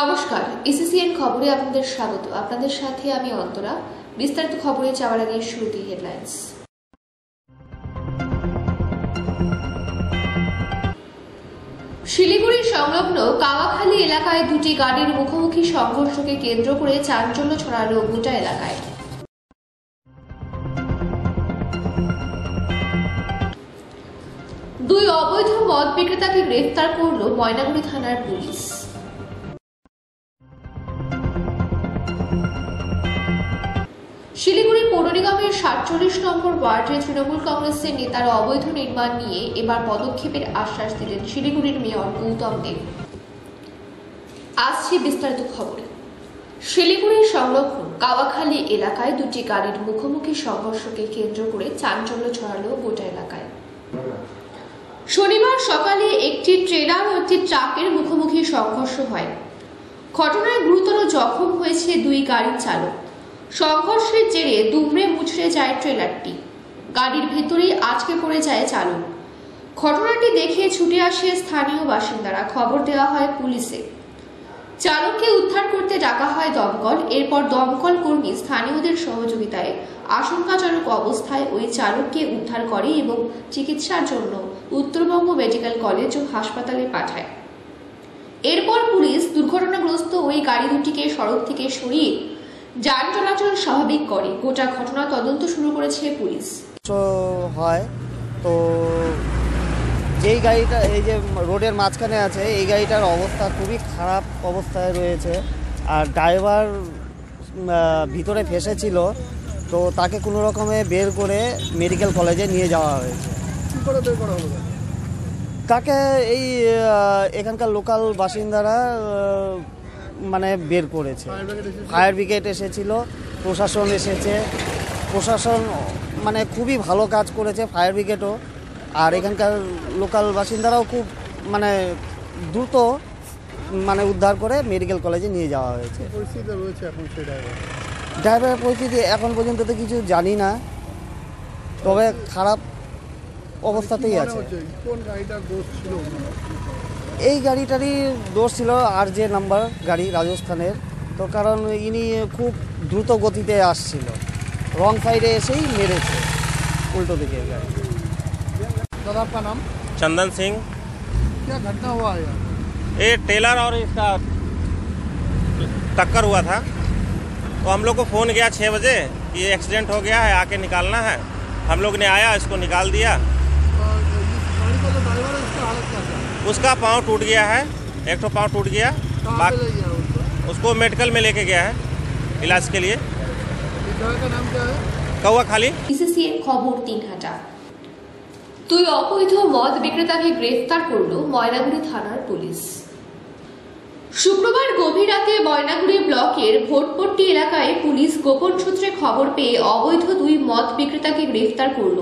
নমস্কার, এসএসসিএন খবরে আপনাদের স্বাগত। আপনাদের সাথে আমি অন্তরা। বিস্তারিত খবরে যাওয়ার আগে শুরুতেই হেডলাইন্স। শিলিগুড়ি সংলগ্ন কাওয়াখালী এলাকায় দুটি গাড়ির মুখোমুখি সংঘর্ষকে কেন্দ্র করে চাঞ্চল্য ছড়ালো গোটা এলাকায়। দুই অবৈধ মদ বিক্রেতাকে গ্রেফতার করল ময়নাগুড়ি থানার পুলিশ। শিলিগুড়ি পৌর নিগমের ৪৭ নম্বর ওয়ার্ডে তৃণমূল কংগ্রেসের নেতার অবৈধ নির্মাণ নিয়ে এবার পদক্ষেপের আশ্বাস দিলেন শিলিগুড়ির মেয়র গৌতম দেব। আসছে বিস্তারিত খবরে। শিলিগুড়ির সংলগ্ন কাওয়াখালী এলাকায় দুটি গাড়ির মুখোমুখি সংঘর্ষকে কেন্দ্র করে চাঞ্চল্য ছড়ালো গোটা এলাকায়। শনিবার সকালে একটি ট্রেলার ও একটি ট্রাকের মুখোমুখি সংঘর্ষ হয়। ঘটনায় গুরুতর জখম হয়েছে দুই গাড়ির চালক। সংঘর্ষের জেরে দুমড়ে মুচড়ে যায় ট্রেলারটি। গাড়ির ভেতরেই আটকে পড়ে যায় চালক। ঘটনাটি দেখে ছুটে আসে স্থানীয় বাসিন্দারা। খবর দেওয়া হয় পুলিশে। চালককে উদ্ধার করতে ডাকা হয় দমকল। এরপর দমকল কর্মী স্থানীয়দের সহযোগিতায় আশঙ্কাজনক অবস্থায় ওই চালককে উদ্ধার করে এবং চিকিৎসার জন্য উত্তরবঙ্গ মেডিকেল কলেজ ও হাসপাতালে পাঠায়। এরপর পুলিশ দুর্ঘটনাগ্রস্ত ওই গাড়ি দুটিকে সড়ক থেকে সরিয়ে যান চলাচল স্বাভাবিক করে। গোটা ঘটনা তদন্ত শুরু করেছে পুলিশ। হয় তো যেই গাড়িটা এই যে রোডের মাঝখানে আছে, এই গাড়িটার অবস্থা খুবই খারাপ অবস্থায় রয়েছে। আর ড্রাইভার ভিতরে ফেসেছিল, তো তাকে কোনো রকমে বের করে মেডিকেল কলেজে নিয়ে যাওয়া হয়েছে। কী করে বের করা হলো? তাকে এই এখানকার লোকাল বাসিন্দারা মানে বের করেছে। ফায়ার ব্রিগেড এসেছিল, প্রশাসন এসেছে। প্রশাসন মানে খুবই ভালো কাজ করেছে, ফায়ার ব্রিগেডও। আর এখানকার লোকাল বাসিন্দারাও খুব মানে দ্রুত মানে উদ্ধার করে মেডিকেল কলেজে নিয়ে যাওয়া হয়েছে। পরিস্থিতি রয়েছে এখন সেই ড্রাইভারের পরিস্থিতি এখন পর্যন্ত তো কিছু জানি না, তবে খারাপ অবস্থাতেই আছে। কোন গাড়িটার দোষ ছিল? এই গাড়িটারই দোষ ছিল RJ নাম্বার গাড়ি, রাজস্থানের। তো কারণ ইনি খুব দ্রুত গতিতে আসছিল, রং সাইডে এসেই মেরেছে উল্টো দিকে গাড়ি। दादा आपका नाम? चंदन सिंह। क्या घटना हुआ है? ये टेलर और इसका टक्कर हुआ था, तो हम लोग को फ़ोन गया 6 बजे कि ये एक्सीडेंट हो गया है, आके निकालना है। हम लोग ने आया, इसको निकाल दिया। गाड़ी का जो ड्राइवर है उसका हालत क्या था? उसका पाँव टूट गया है, एक तो पाँव टूट गया। कहाँ पे ले गया उसको मेडिकल में लेके गया है इलाज के लिए। इस जगह का नाम क्या है? কাওয়াখালী। এসএসসিএন খবর 3ঘাটা। দুই অবৈধ মদ বিক্রেতাকে গ্রেফতার করল ময়নাগুড়ি থানার পুলিশ। শুক্রবার গভীর রাতে ময়নাগুড়ি ব্লকের ভোটপট্টি এলাকায় পুলিশ গোপন সূত্রে খবর পেয়ে অবৈধ দুই মদ বিক্রেতাকে গ্রেফতার করল।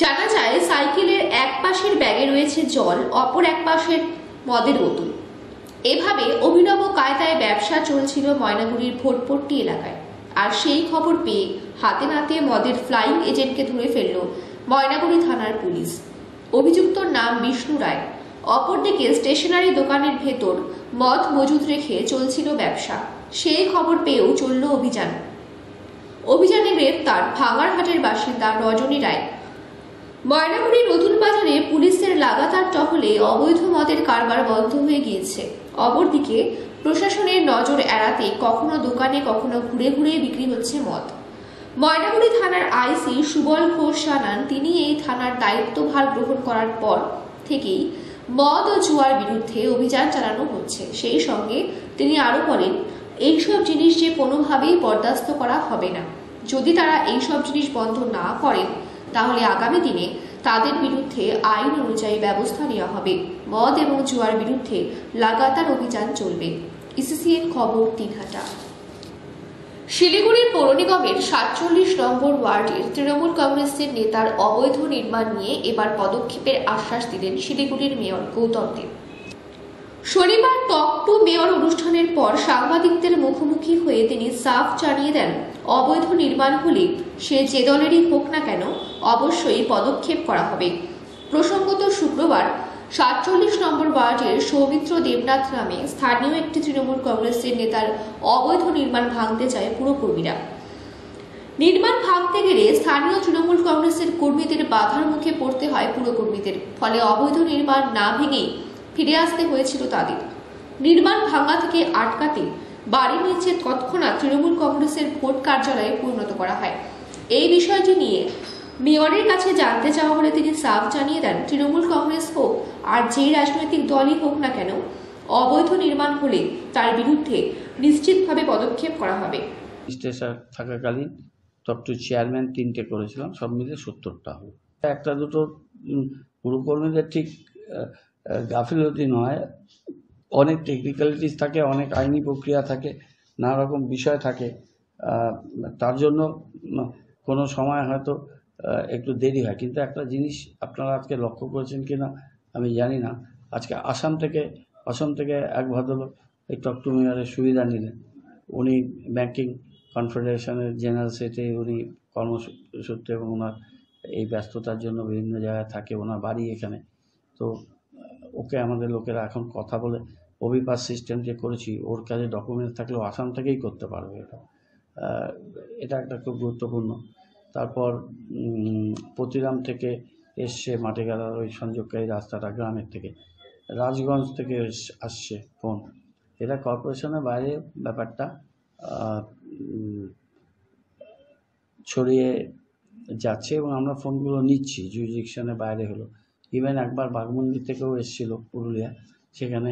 জানা যায়, সাইকেলের এক পাশের ব্যাগে রয়েছে জল, অপর এক পাশের মদের বোতল। এভাবে অভিনব কায়দায় ব্যবসা চলছিল ময়নাগুড়ির ভোটপট্টি এলাকায়। আর সেই খবর পেয়ে হাতে নাতে মদের ফ্লাইং এজেন্টকে ধরে ফেলল ময়নাগুড়ি থানার পুলিশ। অভিযুক্তর নাম বিষ্ণু রায়। অপরদিকে স্টেশনারি দোকানের ভেতর মদ মজুত রেখে চলছিল ব্যবসা। সেই খবর পেয়েও চলল অভিযান। অভিযানে গ্রেফতার ভাঙারহাটের বাসিন্দা রজনী রায়। ময়নাগুড়ি নতুন বাজারে পুলিশের লাগাতার টহলে অবৈধ মদের কারবার বন্ধ হয়ে গিয়েছে। অপরদিকে প্রশাসনের নজর এড়াতে কখনো দোকানে কখনো ঘুরে ঘুরে বিক্রি হচ্ছে মদ। ময়নাগুড়ি থানার আইসি সুবল ঘোষ জানান, তিনি এই থানার দায়িত্বভার গ্রহণ করার পর থেকেই মদ ও জুয়ার বিরুদ্ধে অভিযান চালানো হচ্ছে। সেই সঙ্গে তিনি আরো বলেন, এইসব জিনিস যে কোনোভাবেই বরদাস্ত করা হবে না। যদি তারা এইসব জিনিস বন্ধ না করেন, তাহলে আগামী দিনে তাদের বিরুদ্ধে আইন অনুযায়ী ব্যবস্থা নেওয়া হবে। মদ এবং জুয়ার বিরুদ্ধে লাগাতার অভিযান চলবে। এসএসসিএন খবর 3ঘাটা। শিলিগুড়ি পৌর নিগমের ৪৭ নম্বর ওয়ার্ডের তৃণমূল কংগ্রেসের নেতার অবৈধ নির্মাণ নিয়ে এবার পদক্ষেপের আশ্বাস দিলেন শিলিগুড়ির মেয়র গৌতম দেব। শনিবার টক টু মেয়র অনুষ্ঠানের পর সাংবাদিকদের মুখোমুখি হয়ে তিনি সাফ জানিয়ে দেন, অবৈধ নির্মাণ হলে সে যে দলেরই হোক না কেন অবশ্যই পদক্ষেপ করা হবে। প্রসঙ্গত শুক্রবার 47 নম্বর ওয়ার্ডের সৌমিত্র দেবনাথ নামে স্থানীয় একটি তৃণমূল কংগ্রেসের নেতার অবৈধ নির্মাণ ভাঙতে চায় পুরকর্মীরা। নির্মাণ ভাঙতে গেলে স্থানীয় তৃণমূল কংগ্রেসের কর্মীদের বাধার মুখে পড়তে হয় পুরকর্মীদের, ফলে অবৈধ নির্মাণ না ভেঙেই ফিরে আসতে হয়েছিল তাদের। নির্মাণ ভাঙা থেকে আটকাতে বাড়ির নিচে তৎক্ষণাৎ তৃণমূল কংগ্রেসের ভোট কার্যালয়ে পরিণত করা হয়। এই বিষয়টি নিয়ে মেয়রের কাছে জানতে চাওয়া হলে তিনি সাফ জানিয়ে দেন, তৃণমূল কংগ্রেস হোক আর যেই রাজনৈতিক দলই হোক না কেন, অবৈধ নির্মাণ হলে তার বিরুদ্ধে নিশ্চিতভাবে পদক্ষেপ করা হবে। স্টেশন থাকাকালীন টপ টু চেয়ারম্যান 3টে করেছিলাম, সব মিলে 70টা হলো। একটা দুটো পুরকর্মীদের ঠিক গাফিলতি নয়, অনেক টেকনিক্যালিটিস থাকে, অনেক আইনি প্রক্রিয়া থাকে, নানা রকম বিষয় থাকে। তার জন্য কোনো সময় হয়তো একটু দেরি হয়। কিন্তু একটা জিনিস আপনারা আজকে লক্ষ্য করেছেন কিনা আমি জানি না, আজকে আসাম থেকে এক ভদ্রলোক এই টক টু মেয়রের সুবিধা নিলেন। উনি ব্যাংকিং কনফেডারেশনের জেনারেল সেক্রেটারি, উনি কর্মসূত্রে এবং ওনার এই ব্যস্ততার জন্য বিভিন্ন জায়গায় থাকে, ওনার বাড়ি এখানে। তো ওকে আমাদের লোকেরা এখন কথা বলে ওবিপাস সিস্টেম যে করেছি, ওর কাছে ডকুমেন্টস থাকলেও আসাম থেকেই করতে পারবে। এটা একটা খুব গুরুত্বপূর্ণ। তারপর পতিরাম থেকে এসছে মাটিগাড়ার ওই সংযোগকারী রাস্তাটা গ্রামের থেকে, রাজগঞ্জ থেকে আসছে ফোন। এটা কর্পোরেশনের বাইরে ব্যাপারটা ছড়িয়ে যাচ্ছে এবং আমরা ফোনগুলো নিচ্ছি, জুরিডিকশনের বাইরে হলো। ইভেন একবার বাঘমুন্ডি থেকেও এসেছিল পুরুলিয়া, সেখানে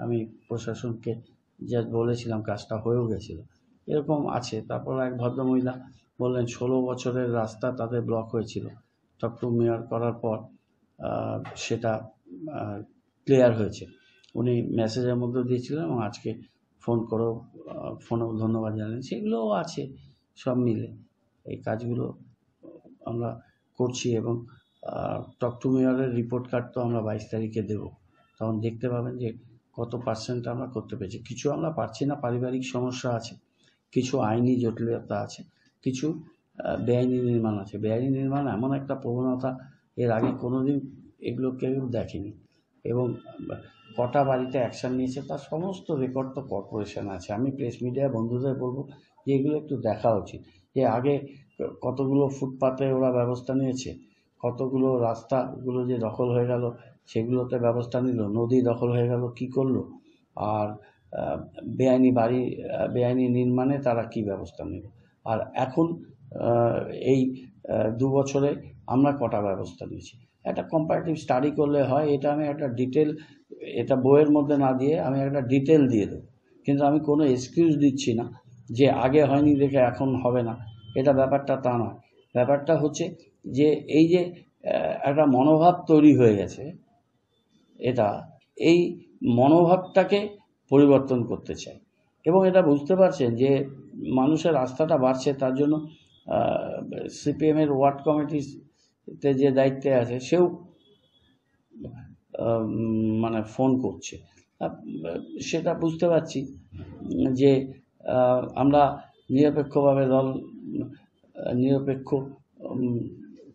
আমি প্রশাসনকে যা বলেছিলাম কাজটা হয়েও গেছিলো, এরকম আছে। তারপর এক ভদ্রমহিলা বললেন 16 বছরের রাস্তা তাদের ব্লক হয়েছিল, টক টু মেয়র করার পর সেটা ক্লিয়ার হয়েছে। উনি মেসেজের মধ্যে দিয়েছিলেন এবং আজকে ফোনেও ধন্যবাদ জানালেন। সেগুলোও আছে, সব মিলে এই কাজগুলো আমরা করছি এবং টক টু মেয়রের রিপোর্ট কার্ড তো আমরা 22 তারিখে দেব। তখন দেখতে পাবেন যে কত পার্সেন্ট আমরা করতে পেরেছি। কিছু আমরা পারছি না, পারিবারিক সমস্যা আছে, কিছু আইনি জটিলতা আছে, কিছু বেআইনি নির্মাণ আছে। বেআইনি নির্মাণ এমন একটা প্রবণতা এর আগে কোনোদিন এগুলো কেউ দেখেনি এবং কটা বাড়িতে অ্যাকশান নিয়েছে তার সমস্ত রেকর্ড তো কর্পোরেশন আছে। আমি প্রেস মিডিয়া বন্ধুদের বলবো যে এগুলো একটু দেখা উচিত, যে আগে কতগুলো ফুটপাতে ওরা ব্যবস্থা নিয়েছে, কতগুলো রাস্তাগুলো যে দখল হয়ে গেল সেগুলোতে ব্যবস্থা নিল, নদী দখল হয়ে গেল কী করলো, আর বেআইনি নির্মাণে তারা কি ব্যবস্থা নিল, আর এখন এই 2 বছরে আমরা কটা ব্যবস্থা নিয়েছি। একটা কম্পারেটিভ স্টাডি করলে হয়। এটা আমি একটা ডিটেল, এটা বইয়ের মধ্যে না দিয়ে আমি একটা ডিটেল দিয়ে দেবো, কিন্তু আমি কোনো এক্সকিউজ দিচ্ছি না যে আগে হয়নি দেখে এখন হবে না, এটা ব্যাপারটা তা নয়। ব্যাপারটা হচ্ছে যে এই যে একটা মনোভাব তৈরি হয়ে গেছে, এই মনোভাবটাকে পরিবর্তন করতে চাই এবং এটা বুঝতে পারছেন যে মানুষের আস্থাটা বাড়ছে। তার জন্য সিপিএমের ওয়ার্ড কমিটিতে যে দায়িত্বে আছে সেও মানে ফোন করছে। সেটা বুঝতে পারছি যে আমরা নিরপেক্ষভাবে নিরপেক্ষ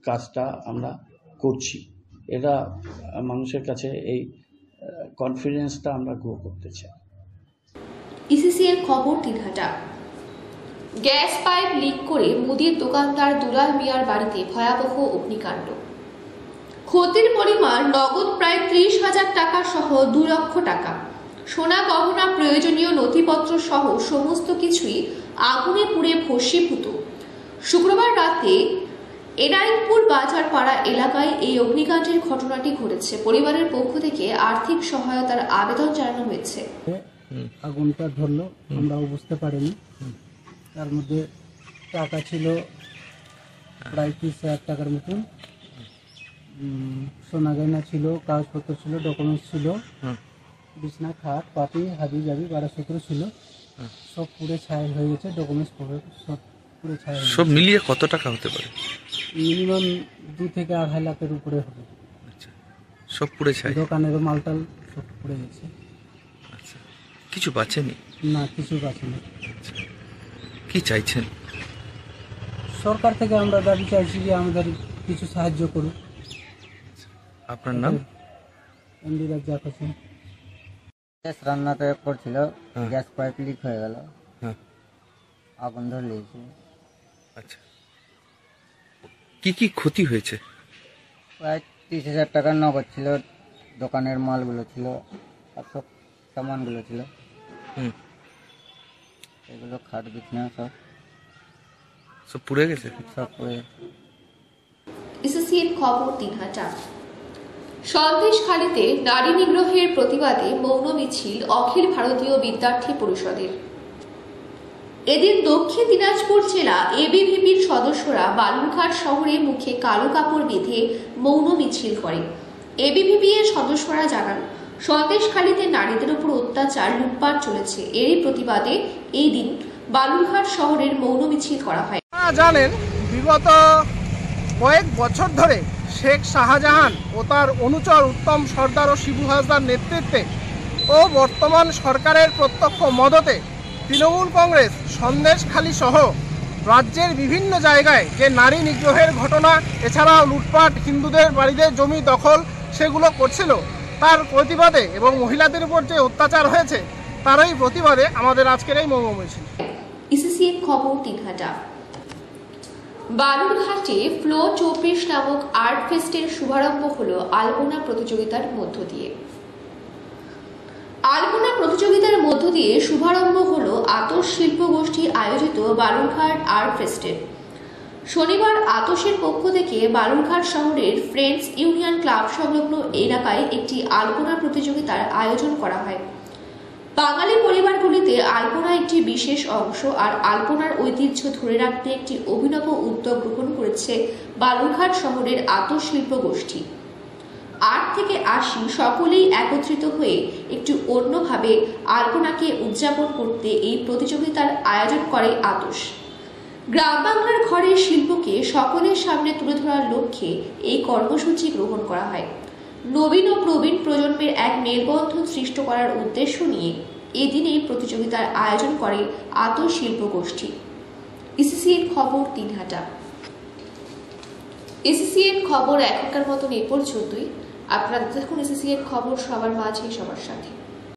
কাজটা আমরা করছি। এটা মানুষের কাছে এই কনফিডেন্সটা আমরা গ্রো করতে চাই। ইসিসি এর খবর দিনহাটা। গ্যাস পাইপ লিক করে মুদির দোকানদার দুলাল মিয়ার বাড়িতে ভয়াবহ অগ্নিকাণ্ড। ক্ষতির পরিমাণ নগদ প্রায় 30,000 টাকা সহ 2 লক্ষ টাকা, সোনা গহনা, প্রয়োজনীয় নথিপত্র সহ সমস্ত কিছুই আগুনে পুড়ে ভস্মীভূত। শুক্রবার রাতে এনায়তপুর বাজার পাড়া এলাকায় এই অগ্নিকাণ্ডের ঘটনাটি ঘটেছে। পরিবারের পক্ষ থেকে আর্থিক সহায়তার আবেদন জানানো হয়েছে। আগুনটা ধরলো, আমরাও বুঝতে পারিনি। তার মধ্যে টাকা ছিল প্রায় 30,000 টাকার মতন, সোনা গয়না ছিল, কাগজপত্র ছিল, ডকুমেন্টস ছিল, বিছনা, খাট, পাটি, হাবি জাবি, বাড়াসূত্র ছিল, সব পুড়ে ছাই হয়ে গেছে। ডকুমেন্টস সব পুড়ে ছাই হয়ে গেছে। সব মিলিয়ে কত টাকা হতে পারে? মিনিমাম 2 থেকে 2.5 লাখের উপরে হবে। আচ্ছা, সব পুড়ে ছাই? দোকানেরও মালটাল সব পুড়ে গেছে। আচ্ছা, কিছু বাঁচেনি? না, কিছু বাঁচেনি। আচ্ছা, কি চাইছেন? সরকার থেকে আমরা দাবি চাইছি যে আমাদের কিছু সাহায্য করুক। আপনার নাম? এমডি রাজ্জাক হোসেন। গ্যাস রান্নাতে করছিল, হ্যাঁ। গ্যাস পাইপ লিক হয়ে গেল, হ্যাঁ, আগুন ধরে লেগেছে। আচ্ছা। কি কি ক্ষতি হয়েছে? প্রায় 30,000 টাকার নগদ ছিল, দোকানের মালগুলো ছিল আর সব সামানগুলো ছিল, হুম, এগুলো খাট বিছনা সব পুড়ে গেছে। সব পুড়ে। এসএসসিএন খবর দিনহাটা। সন্দেশখালীতে নারী নিগ্রহের প্রতিবাদে মৌন মিছিল অখিল ভারতীয় বিদ্যার্থী পরিষদের। এদিন দক্ষিণ দিনাজপুর জেলা এবিভিপির সদস্যরা বালুরঘাট শহরে মুখে কালো কাপড় বেঁধে মৌন মিছিল করে। এবিভিপি এর সদস্যরা জানান, সন্দেশখালীতে নারীদের উপর অত্যাচার লুটপাট চলেছে। এরই প্রতিবাদে এই দিন বালুরঘাট শহরের মৌন মিছিল করা হয়। জানেন, বিগত কয়েক বছর ধরে শেখ শাহজাহান ও তার অনুচর উত্তম সর্দার ও শিবু হাসদার নেতৃত্বে ও বর্তমান সরকারের প্রত্যক্ষ মদতে তৃণমূল কংগ্রেস সন্দেশখালী সহ রাজ্যের বিভিন্ন জায়গায় যে নারী নিগ্রহের ঘটনা, এছাড়াও লুটপাট, হিন্দুদের বাড়িতে জমি দখল সেগুলো করছিল, তার প্রতিবাদে এবং মহিলাদের উপর যে অত্যাচার হয়েছে তারই প্রতিবাদে আমাদের আজকের এই মৌন মিছিল। এসএসসিএন খবর দিনহাটা। বালুরঘাটে ফ্লো 24 নামক আর্ট ফেস্টের শুভারম্ভ হলো আলপনা প্রতিযোগিতার মধ্য দিয়ে। আলপনা প্রতিযোগিতার মধ্য দিয়ে শুভারম্ভ হলো আতশ শিল্প গোষ্ঠী আয়োজিত বালুরঘাট আর্ট ফেস্টের। শনিবার আতশের পক্ষ থেকে বালুরঘাট শহরের ফ্রেন্ডস ইউনিয়ন ক্লাব সংলগ্ন এলাকায় একটি আলপনা প্রতিযোগিতার আয়োজন করা হয়। বাঙালি পরিবারগুলিতে আলপনা একটি বিশেষ অংশ, আর আলপনার ঐতিহ্য ধরে রাখতে একটি অভিনব উদ্যোগ গ্রহণ করেছে বালুরঘাট শহরের আতশ শিল্প গোষ্ঠী। 8 থেকে 80 সকলেই একত্রিত হয়ে একটু অন্যভাবে আলপনাকে উদযাপন করতে এই প্রতিযোগিতার আয়োজন করে আতশ। গ্রাম বাংলার ঘরের শিল্পকে সকলের সামনে তুলে ধরার লক্ষ্যে এই কর্মসূচি গ্রহণ করা হয়। নবীন ও প্রবীণ প্রজন্মের এক মেলবন্ধন সৃষ্টি করার উদ্দেশ্য নিয়ে এদিন এই প্রতিযোগিতার আয়োজন করে আতশ শিল্প গোষ্ঠী। এসএসসিএন খবর দিনহাটা। এসএসসিএন খবর এখনকার মতন এ পর্যন্তই। আপনারা দেখুন এসএসসিএন খবর সবার মাঝে সবার সাথে।